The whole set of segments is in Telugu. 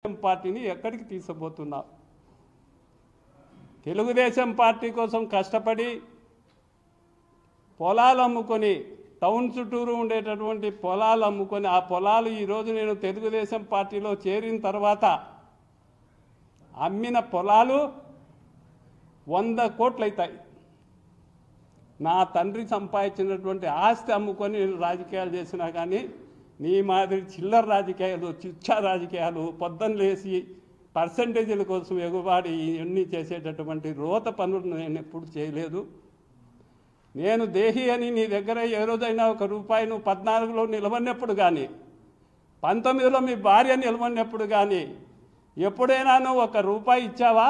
పార్టీని ఎక్కడికి తీసుకుపోతున్నావు? తెలుగుదేశం పార్టీ కోసం కష్టపడి పొలాలు అమ్ముకొని టౌన్ చుట్టూరు ఉండేటటువంటి పొలాలు అమ్ముకొని ఆ పొలాలు ఈరోజు నేను తెలుగుదేశం పార్టీలో చేరిన తర్వాత అమ్మిన పొలాలు 100 కోట్లు అవుతాయి. నా తండ్రి సంపాదించినటువంటి ఆస్తి అమ్ముకొని నేను రాజకీయాలు చేసినా కానీ నీ మాదిరి చిల్లర రాజకీయాలు, చిచ్చా రాజకీయాలు, పొద్దున్న లేసి పర్సంటేజీల కోసం ఎగుబాడి ఇవన్నీ చేసేటటువంటి రోత పనులు నేను ఎప్పుడు చేయలేదు. నేను దేహి అని నీ దగ్గర ఏ రోజైనా ఒక రూపాయి నువ్వు 14లో నిలబడినప్పుడు కానీ 19లో మీ భార్య నిలబడినప్పుడు కానీ ఎప్పుడైనా నువ్వు 1 రూపాయి ఇచ్చావా?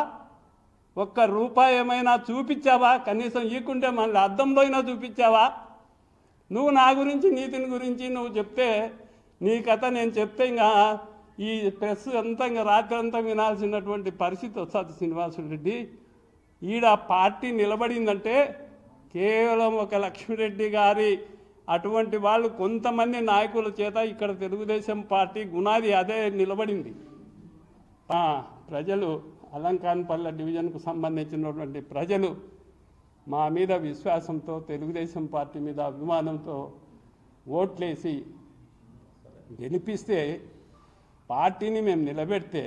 1 రూపాయి ఏమైనా చూపించావా? కనీసం ఈకుంటే మళ్ళీ అద్దంలో అయినా చూపించావా? నువ్వు నా గురించి నీతిని గురించి నువ్వు చెప్తే నీ కథ నేను చెప్తే ఇంకా ఈ ప్రెస్ అంతా ఇంకా రాత్రి అంతా వినాల్సినటువంటి పరిస్థితి వస్తుంది. శ్రీనివాసరెడ్డి ఈడ పార్టీ నిలబడిందంటే కేవలం ఒక లక్ష్మిరెడ్డి గారి అటువంటి వాళ్ళు కొంతమంది నాయకుల చేత ఇక్కడ తెలుగుదేశం పార్టీ గునాది అదే నిలబడింది. ప్రజలు అలంకాన్పల్లె డివిజన్కు సంబంధించినటువంటి ప్రజలు మా మీద విశ్వాసంతో తెలుగుదేశం పార్టీ మీద అభిమానంతో ఓట్లేసి గెలిపిస్తే పార్టీని మేము నిలబెడితే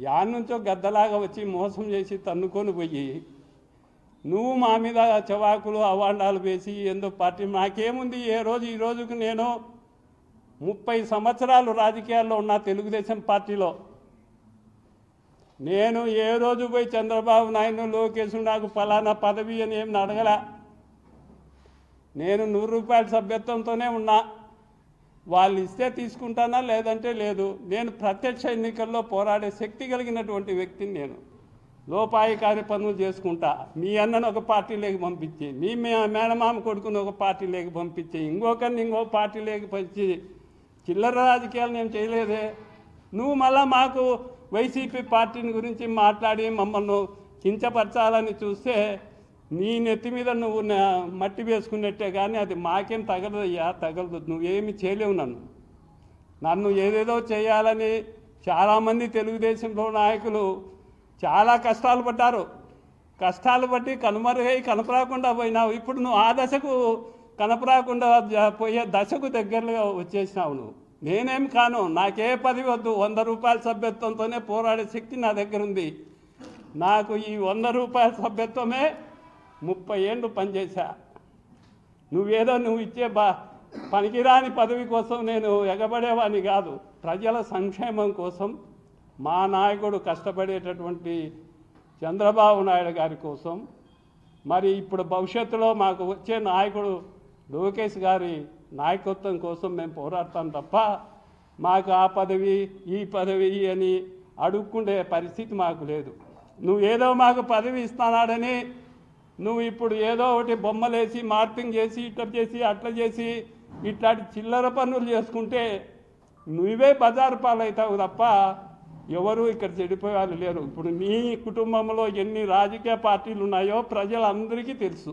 యాడ్ నుంచో గద్దలాగా వచ్చి మోసం చేసి తన్నుకొని పోయి నువ్వు మా మీద చవాకులు అవాండాలు వేసి ఏందో పార్టీ నాకేముంది? ఈ రోజుకు నేను 30 సంవత్సరాలు రాజకీయాల్లో ఉన్న తెలుగుదేశం పార్టీలో నేను ఏ రోజు పోయి చంద్రబాబు నాయుడు లోకేష్ నాకు ఫలానా పదవి అని ఏం అడగల. నేను 100 రూపాయల సభ్యత్వంతోనే ఉన్నా. వాళ్ళు ఇస్తే తీసుకుంటానా, లేదంటే లేదు. నేను ప్రత్యక్ష ఎన్నికల్లో పోరాడే శక్తి కలిగినటువంటి వ్యక్తిని. నేను లోపాయికారి పనులు చేసుకుంటా. మీ అన్నను ఒక పార్టీలోకి పంపించి, మీ మేనమామ కొడుకుని ఒక పార్టీలోకి పంపించి, ఇంకొకరిని ఇంకో పార్టీలోకి పంచి చిల్లర రాజకీయాలు నేను చేయలేదే. నువ్వు మళ్ళా మాకు వైసీపీ పార్టీని గురించి మాట్లాడి మమ్మల్ని కించపరచాలని చూస్తే నీ నెత్తి మీద నువ్వు మట్టి వేసుకున్నట్టే కానీ అది మాకేం తగలదయ్యా, తగలదు. నువ్వేమి చేయలేవు. నన్ను ఏదేదో చేయాలని చాలామంది తెలుగుదేశంలో నాయకులు చాలా కష్టాలు పడ్డారు. కష్టాలు పట్టి కనుమరుగై కనపరాకుండా పోయినావు. ఇప్పుడు నువ్వు ఆ దశకు కనపరాకుండా పోయే దశకు దగ్గరగా వచ్చేసినావు. నువ్వు నేనేం కాను, నాకే పదవి వద్దు. 100 రూపాయల సభ్యత్వంతోనే పోరాడే శక్తి నా దగ్గర ఉంది. నాకు ఈ 100 రూపాయల సభ్యత్వమే 30 ఏళ్ళు పనిచేశా. నువ్వు ఇచ్చే పనికిరాని పదవి కోసం నేను ఎగబడేవాడిని కాదు. ప్రజల సంక్షేమం కోసం మా నాయకుడు కష్టపడేటటువంటి చంద్రబాబు నాయుడు గారి కోసం, మరి ఇప్పుడు భవిష్యత్తులో మాకు వచ్చే నాయకుడు లోకేష్ గారి నాయకత్వం కోసం మేము పోరాడతాం తప్ప మాకు ఆ పదవి ఈ పదవి అని అడుక్కుండే పరిస్థితి మాకు లేదు. నువ్వేదో మాకు పదవి ఇస్తున్నాడని నువ్వు ఇప్పుడు ఏదో ఒకటి బొమ్మలేసి మార్పింగ్ చేసి ఇట్లా చేసి అట్లా చేసి ఇట్లాంటి చిల్లర పనులు చేసుకుంటే నువ్వే బజారు పాలవుతావు తప్ప ఎవరు ఇక్కడ చెడిపోయే వాళ్ళు లేరు. ఇప్పుడు నీ కుటుంబంలో ఎన్ని రాజకీయ పార్టీలు ఉన్నాయో ప్రజలందరికీ తెలుసు.